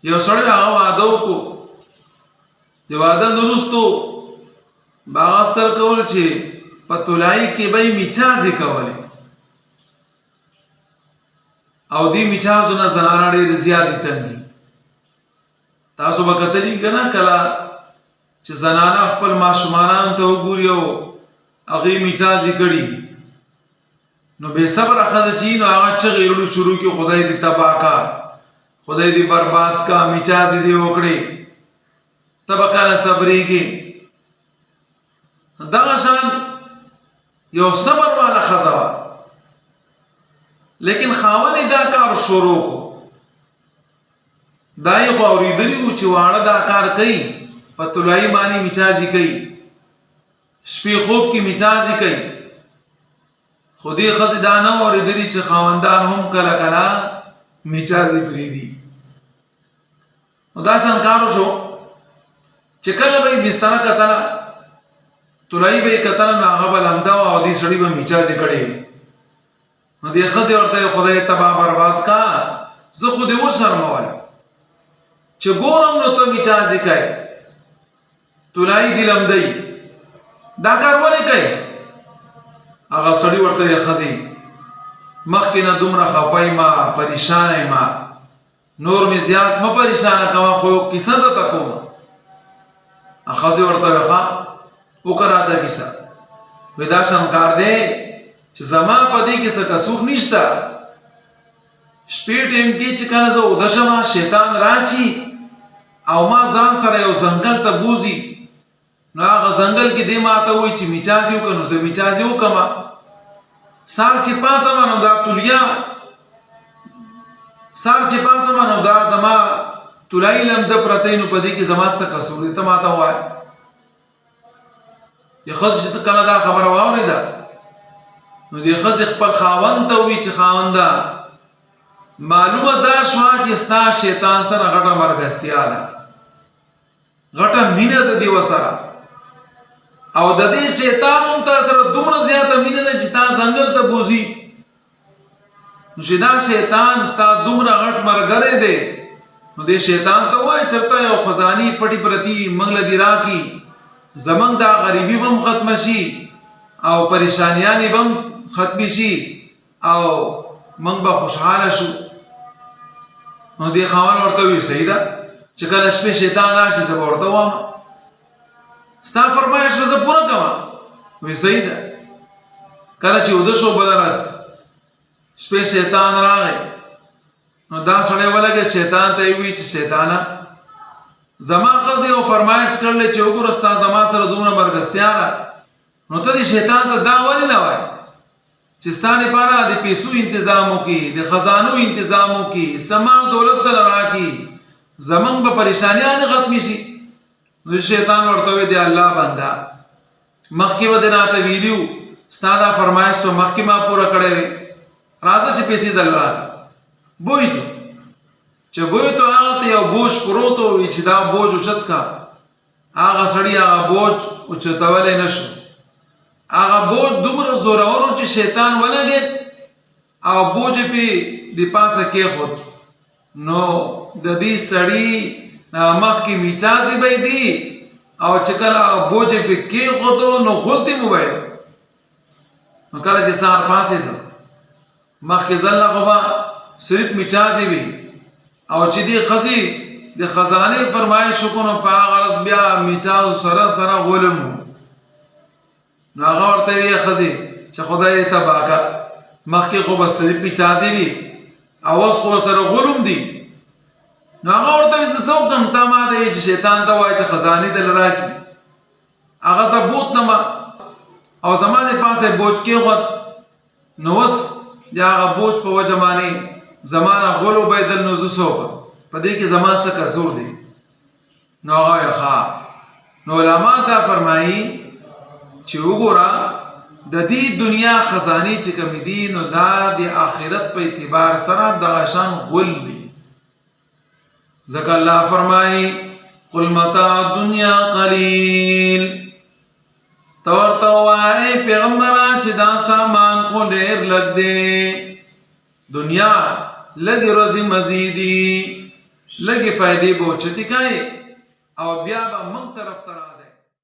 یو سړی هغه واده وکړو، د واده نه وروستو به هغه سر کول چې په طلایي کې به یې میچازې کولې، او دې میچازو نه زنانه ډېرې زیاتې تنګي. تاسو به کتلي که نه کله چې زنانه خپل ماشومانانو ته وګوري او هغې میچازې کړي، نو بې صبره ښځه چې نو هغه چغې وړو شروع کړي، خدای دې تباه کا، خدای دې برباد کا، میچازې دې وکړې، ته به کله صبرېږي. دغه شان یو صبر والا ښځه وه، لیکن خاوند یې دا کار شروع کړو. دا یې خو اورېدلي وو چې واړه دا کار کوي، په طلایي باندې میچازې کوي، شپې خوب کې میچازې کوي، خو دې ښځې دا نه اورېدلي چې خاوندان هم کله کله میچازې پرېږدي. نو دا شان کار وشو چې کله به یې بستره کتله، طلایي به یې کتله، نو هغه به لمده وه او دې سړي به میچازې کړې وي. نو دې ښځې ورته خدای تباه برباد کا، زه خو دې وشرمولم چې ګورم نو ته میچازې کوې، طلایي دې لمدی، دا کار ولې کوې؟ هغه سړي ورته ویل ښځې مخکې نه دومره خفه یم، پریشانه یم، نور مې زیات مه پریشانه کوه، خو یو کیسه درته کوم. ښځې ورته ویل ښه وکړه راته کیسه. وایي دا شان کار دی چې زما په دې کې څه قصور نشته، شپې ټیم کې چې کله زه اوده شمه شیطان راشي او ما ځان سره یو ځنګل ته بوځي، نو هغه ځنګل کې دې ما ته وایي چې میچازې وکړه، نو زه میچازې وکړمه. سهار چې پاڅمه نو دا طلیا، سهار چې پاڅمه نو دا زما طلایي لمده پرته، نو په دې کې زما څه قصور دی، ته ما ته ووایه. دې ښځې چې کله دا خبره واورېده، نو دې ښځې خپل خاوند ته ووایي چې خاونده معلومه دا شوه چې ستا شیطان سره غټه مرګستیا ده، غټه مینه ده دې ورسره، او د دې شیطان هم تا سره دومره زیاته مینه ده چې تا ځنګل ته بوځي، نو چې دا شیطان ستا دومره غټ ملګری دی، نو دې شیطان ته ووایه چېرته یو خزانې پټې پرتې موږ له دې راکړي، زموږ دا غریبي به هم ختمه شي او پریشانیانې به هم ختمې شي او موږ به خوشحاله شو. نو دې خاوند ورته ووایي صحیح ده چې کله شپې شیطان راشي زه به ورته ووایم، ستا فرمایش به زه پوره کوم. وایي صحیح ده. کله چې اوده شو بله ورځ شپې شیطان راغی، نو دا سړی ولګېد، شیطان ته یې ووایي چې شیطانه زما ښځې یو فرمایش کړلی چې وګوره ستا زما سره دومره مرګستیا ده، نو ته دې شیطان ته دا ولې نه وایې چې ستا لپاره د پیسو انتظام وکړي، د خزانو انتظام وکړي، سمال دولت دله راکړي، زموږ به پریشانیانې ختمې شي. نو شیطان ورته وایي د الله بنده مخکې به دې راته ویلي وو، ستا دا فرمایش به مخکې ما پوره کړی وی، راځه چې پیسې دله راکړه. بویتو چې بویتو هغه ته یو بوج پروت و چې دا بوج اوچت کا، هغه سړي هغه بوج اوچتولی نه شو، هغه بوج دومره زورور و چې شیطان ولګېد او بوج یې پې د پاسه کېښود، نو د دې سړي مخکې میچازې به یې دي، او چې کله بوج یې پې کېښودو نو غولتې مو به یې. نو کله چې سهار پاڅېدو مخکې ځل خو به صرف میچازې وي، او چې دې ښځې د خزانې فرمایش وکړو نو په هغه ورځ بیا میچازو سره سره غولم و. نو هغه ورته ویې ښځې چې خدای یې تباه کړه، مخکې خو به صرف میچازې وي او اوس خو سره غولم دي. نو هغه ورته ویې زه څه وکړم، تا ما ته ویې چې شیطان ته ووایه چې خزانې دله راکړي، هغه زه بوتلمه او زما د پاسه یې بوج کېښود، نو اوس د هغه بوج په وجه باندې زما نه غول وبهېدل، نو زه څه وکړم، په دې کې زما څه قصور دی؟ نو هغه وایي ښه. نو علما دا فرمایي چې وګوره د دې دنیا خزانې چې کومې دي، نو دا د آخرت په اعتبار سره دغه شان غل دي. ځکه الله فرمایي قل متاع الدنیا قلیل، ته ورته ووایې پیغمبره چې دا سامان خو ډېر لږ دی، دنیا لږې ورځې مزې دي، لږې فائدې به اوچتې کوي او بیا به موږ طرف ته راځي.